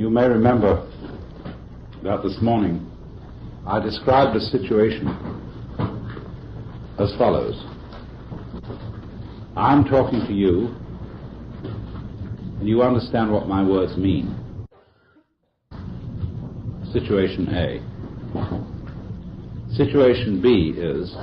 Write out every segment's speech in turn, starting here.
You may remember that this morning I described the situation as follows. I'm talking to you, and you understand what my words mean. Situation A. Situation B is,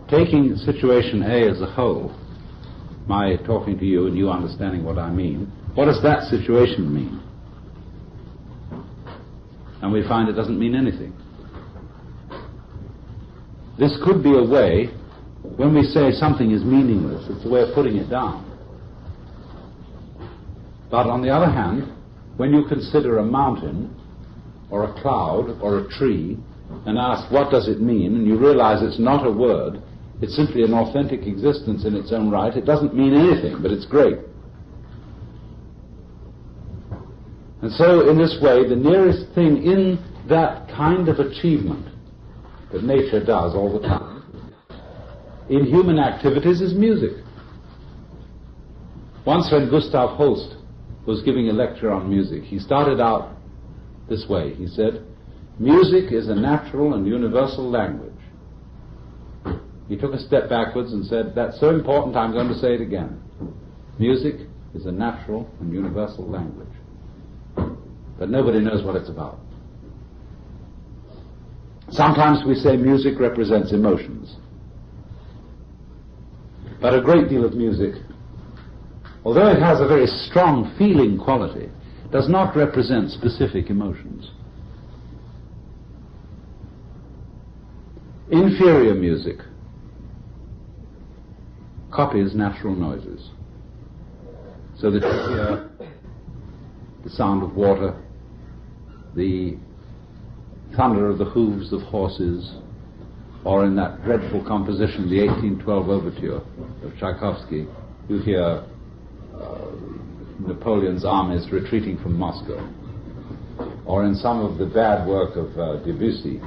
taking situation A as a whole, my talking to you and you understanding what I mean, what does that situation mean? And we find it doesn't mean anything. This could be a way, when we say something is meaningless, it's a way of putting it down. But on the other hand, when you consider a mountain, or a cloud, or a tree, and ask what does it mean, and you realize it's not a word, it's simply an authentic existence in its own right, it doesn't mean anything, but it's great. And so, in this way, the nearest thing in that kind of achievement that nature does all the time, in human activities, is music. Once when Gustav Holst was giving a lecture on music, he started out this way. He said, music is a natural and universal language. He took a step backwards and said, that's so important I'm going to say it again. Music is a natural and universal language. But nobody knows what it's about. Sometimes we say music represents emotions. But a great deal of music, although it has a very strong feeling quality, does not represent specific emotions. Inferior music copies natural noises, so that you hear the sound of water, the thunder of the hooves of horses, or in that dreadful composition, the 1812 Overture of Tchaikovsky, you hear Napoleon's armies retreating from Moscow. Or in some of the bad work of Debussy,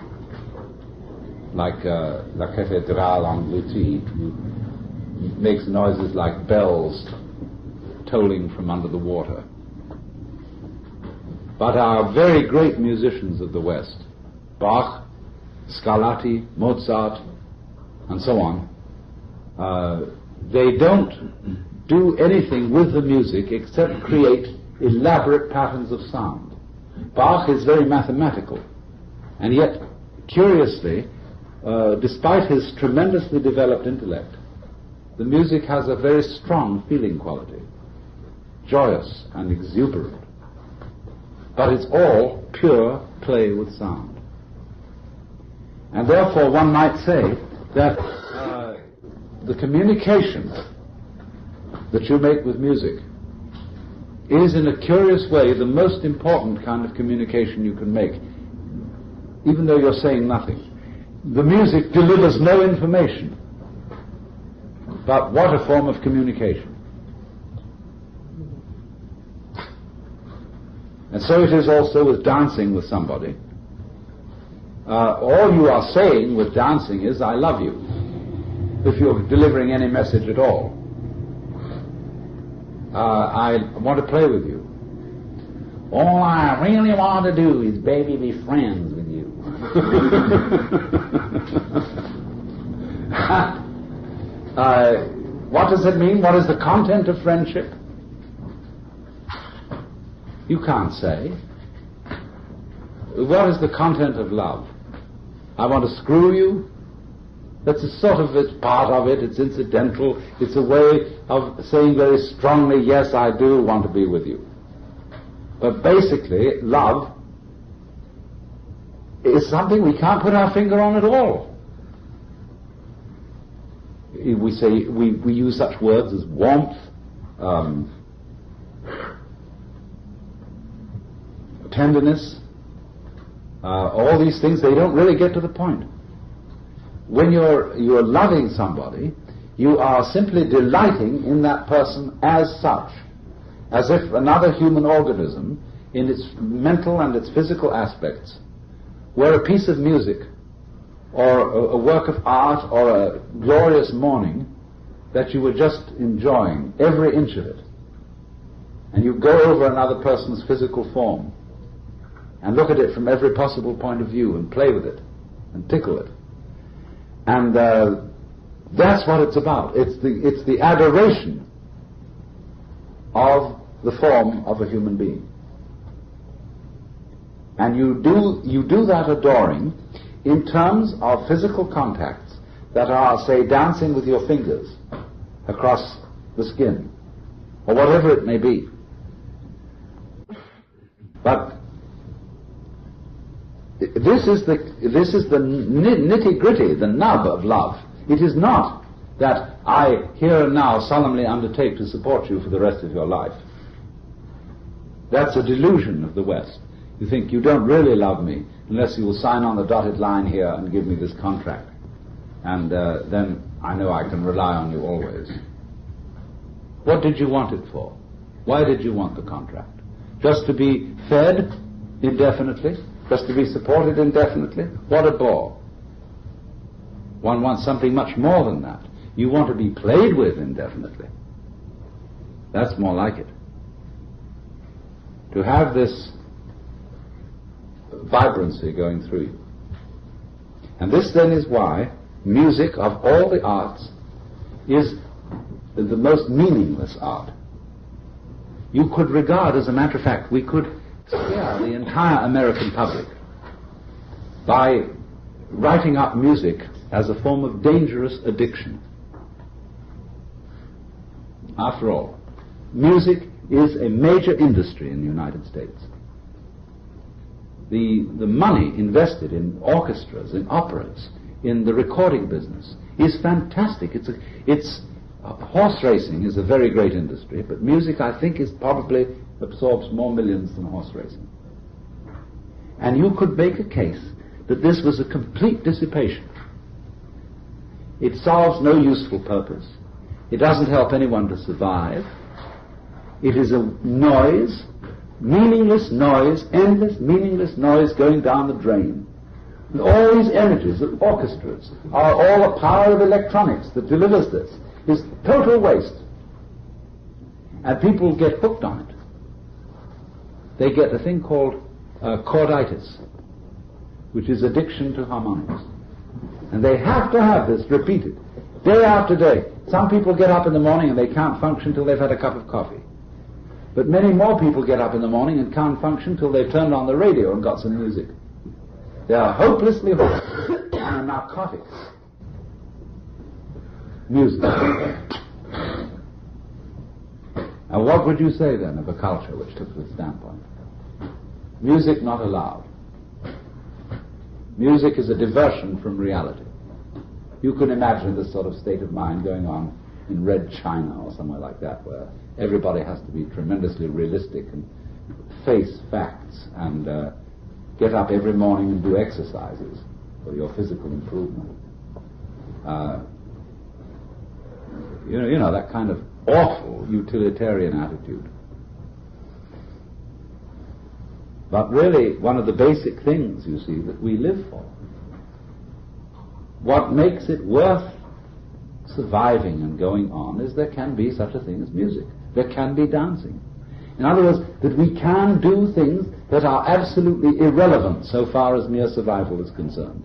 like La Cathédrale Engloutie, makes noises like bells tolling from under the water. But our very great musicians of the West, Bach, Scarlatti, Mozart, and so on, they don't do anything with the music except create elaborate patterns of sound. Bach is very mathematical, and yet, curiously, despite his tremendously developed intellect, the music has a very strong feeling quality, joyous and exuberant. But it's all pure play with sound. And therefore one might say that the communication that you make with music is in a curious way the most important kind of communication you can make, even though you're saying nothing. The music delivers no information, but what a form of communication. And so it is also with dancing with somebody. All you are saying with dancing is, I love you, if you're delivering any message at all. I want to play with you. All I really want to do is, baby, be friends with you. What does it mean? What is the content of friendship? You can't say. What is the content of love? I want to screw you? That's a sort of, it's part of it, it's incidental, it's a way of saying very strongly, yes, I do want to be with you. But basically, love is something we can't put our finger on at all. We say, we use such words as warmth, tenderness, all these things, they don't really get to the point. When you're loving somebody, you are simply delighting in that person as such, as if another human organism, in its mental and its physical aspects, were a piece of music, or a work of art, or a glorious morning that you were just enjoying, every inch of it. and you go over another person's physical form and look at it from every possible point of view and play with it and tickle it. And that's what it's about. It's the adoration of the form of a human being. And you do that adoring in terms of physical contacts that are, say, dancing with your fingers across the skin, or whatever it may be. But this is the nitty-gritty, the nub of love. It is not that I here and now solemnly undertake to support you for the rest of your life. That's a delusion of the West. You think you don't really love me unless you will sign on the dotted line here and give me this contract. And then I know I can rely on you always. What did you want it for? Why did you want the contract? Just to be fed indefinitely? Just to be supported indefinitely? What a bore. One wants something much more than that. You want to be played with indefinitely. That's more like it. To have this vibrancy going through you. And this then is why music, of all the arts, is the most meaningless art. You could regard, as a matter of fact, we could scare the entire American public by writing up music as a form of dangerous addiction. After all, music is a major industry in the United States. The money invested in orchestras, in operas, in the recording business is fantastic. Horse racing is a very great industry, but music, I think, probably absorbs more millions than horse racing. And you could make a case that this was a complete dissipation. It solves no useful purpose. It doesn't help anyone to survive. It is a noise, meaningless noise, endless meaningless noise going down the drain. And all these energies of orchestras are all the power of electronics that delivers this. Is total waste. And people get hooked on it. They get a thing called chorditis, which is addiction to harmonics. And they have to have this repeated, day after day. Some people get up in the morning and they can't function till they've had a cup of coffee. But many more people get up in the morning and can't function till they've turned on the radio and got some music. They are hopelessly hooked on a narcotic. Music. And what would you say then of a culture which took this standpoint? Music not allowed. Music is a diversion from reality. You can imagine this sort of state of mind going on in Red China or somewhere like that, where everybody has to be tremendously realistic and face facts and get up every morning and do exercises for your physical improvement. You know, that kind of awful utilitarian attitude. But really, one of the basic things, you see, that we live for, what makes it worth surviving and going on, is there can be such a thing as music. There can be dancing. In other words, that we can do things that are absolutely irrelevant so far as mere survival is concerned.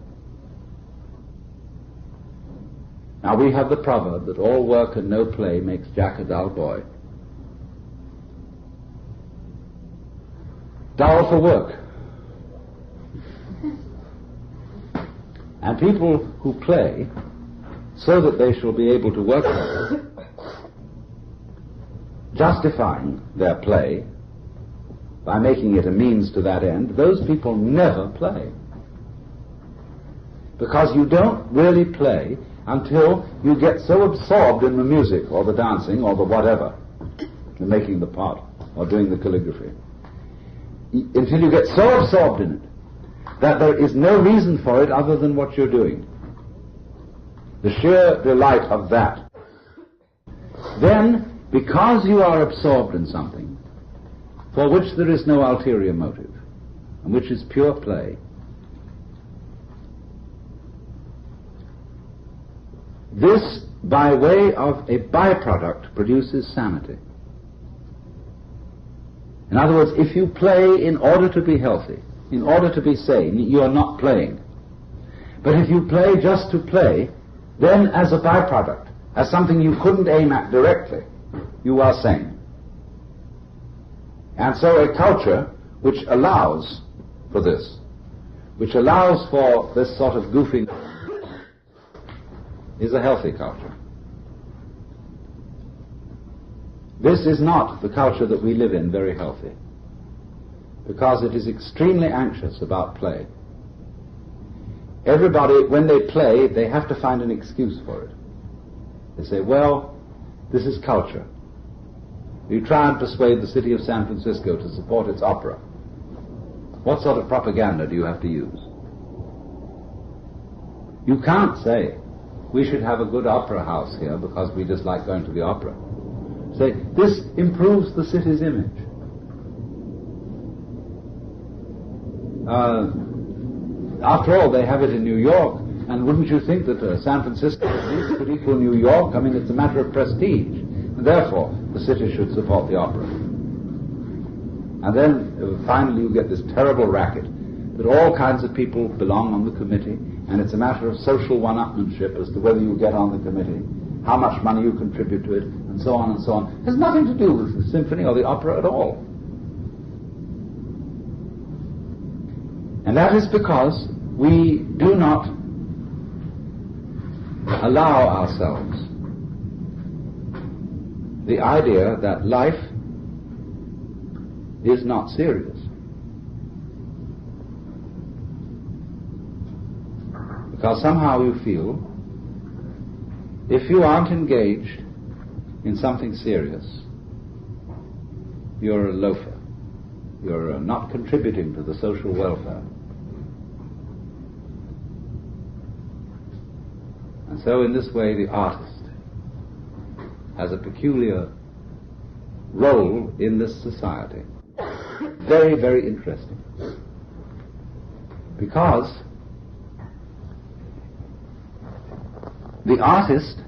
Now we have the proverb that all work and no play makes Jack a dull boy. Dull for work. And people who play so that they shall be able to work better, justifying their play by making it a means to that end, those people never play. Because you don't really play until you get so absorbed in the music or the dancing or the whatever, the making the pot or doing the calligraphy, until you get so absorbed in it that there is no reason for it other than what you're doing. The sheer delight of that. Then, because you are absorbed in something for which there is no ulterior motive, and which is pure play, this, by way of a byproduct, produces sanity. In other words, if you play in order to be healthy, in order to be sane, you are not playing. But if you play just to play, then as a byproduct, as something you couldn't aim at directly, you are sane. And so a culture which allows for this, which allows for this sort of goofing, is a healthy culture. This is not the culture that we live in very healthy, because it is extremely anxious about play. Everybody, when they play, they have to find an excuse for it. They say, well, this is culture. You try and persuade the city of San Francisco to support its opera. What sort of propaganda do you have to use? You can't say, we should have a good opera house here because we just like going to the opera. Say, this improves the city's image. After all, they have it in New York, and wouldn't you think that San Francisco could equal New York? I mean, it's a matter of prestige. And therefore, the city should support the opera. And then, finally, you get this terrible racket that all kinds of people belong on the committee, and it's a matter of social one-upmanship as to whether you get on the committee, how much money you contribute to it, and so on and so on. It has nothing to do with the symphony or the opera at all. And that is because we do not allow ourselves the idea that life is not serious. Because somehow you feel, if you aren't engaged in something serious, you're a loafer. You're not contributing to the social welfare. And so in this way the artist has a peculiar role in this society. Very, very interesting. Because the artist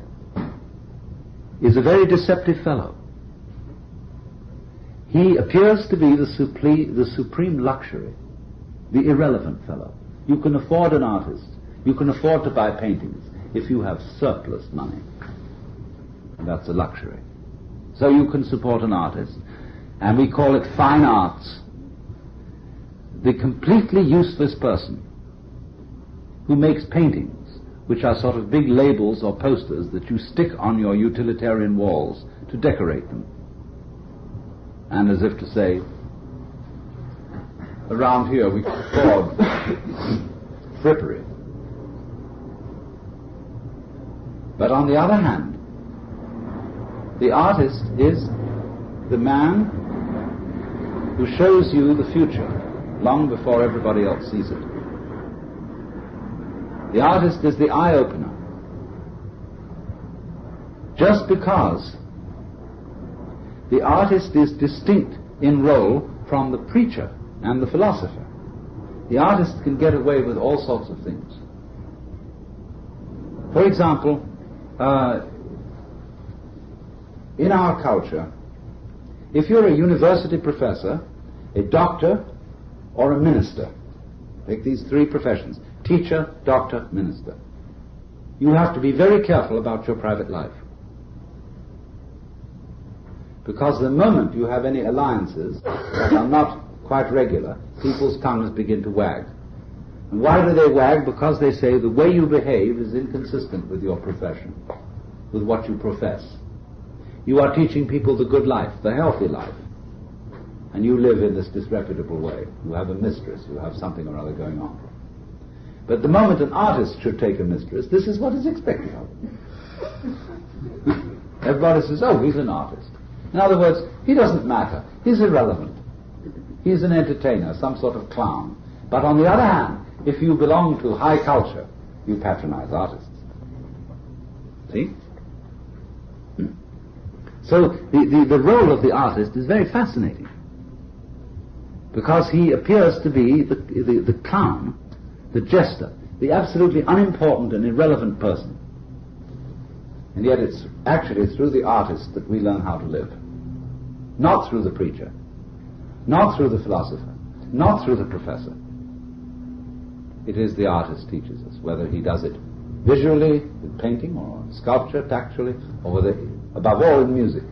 is a very deceptive fellow. He appears to be the supreme luxury, the irrelevant fellow. You can afford an artist. You can afford to buy paintings if you have surplus money. And that's a luxury. So you can support an artist, and we call it fine arts. The completely useless person who makes paintings, which are sort of big labels or posters that you stick on your utilitarian walls to decorate them. And as if to say, around here we can afford frippery. But on the other hand, the artist is the man who shows you the future long before everybody else sees it. The artist is the eye-opener. Just because the artist is distinct in role from the preacher and the philosopher, the artist can get away with all sorts of things. For example, in our culture, if you're a university professor, a doctor, or a minister, take these three professions, teacher, doctor, minister, you have to be very careful about your private life. Because the moment you have any alliances that are not quite regular, people's tongues begin to wag. And why do they wag? Because they say the way you behave is inconsistent with your profession, with what you profess. You are teaching people the good life, the healthy life, and you live in this disreputable way. You have a mistress, you have something or other going on. But the moment an artist should take a mistress, this is what is expected of him. Everybody says, oh, he's an artist. In other words, he doesn't matter. He's irrelevant. He's an entertainer, some sort of clown. But on the other hand, if you belong to high culture, you patronize artists. See? So the role of the artist is very fascinating, because he appears to be the clown, the jester, the absolutely unimportant and irrelevant person. And yet it's actually through the artist that we learn how to live, not through the preacher. not through the philosopher, not through the professor. It is the artist teaches us, whether he does it visually, with painting, or sculpture, tactually, or whether, above all, in music.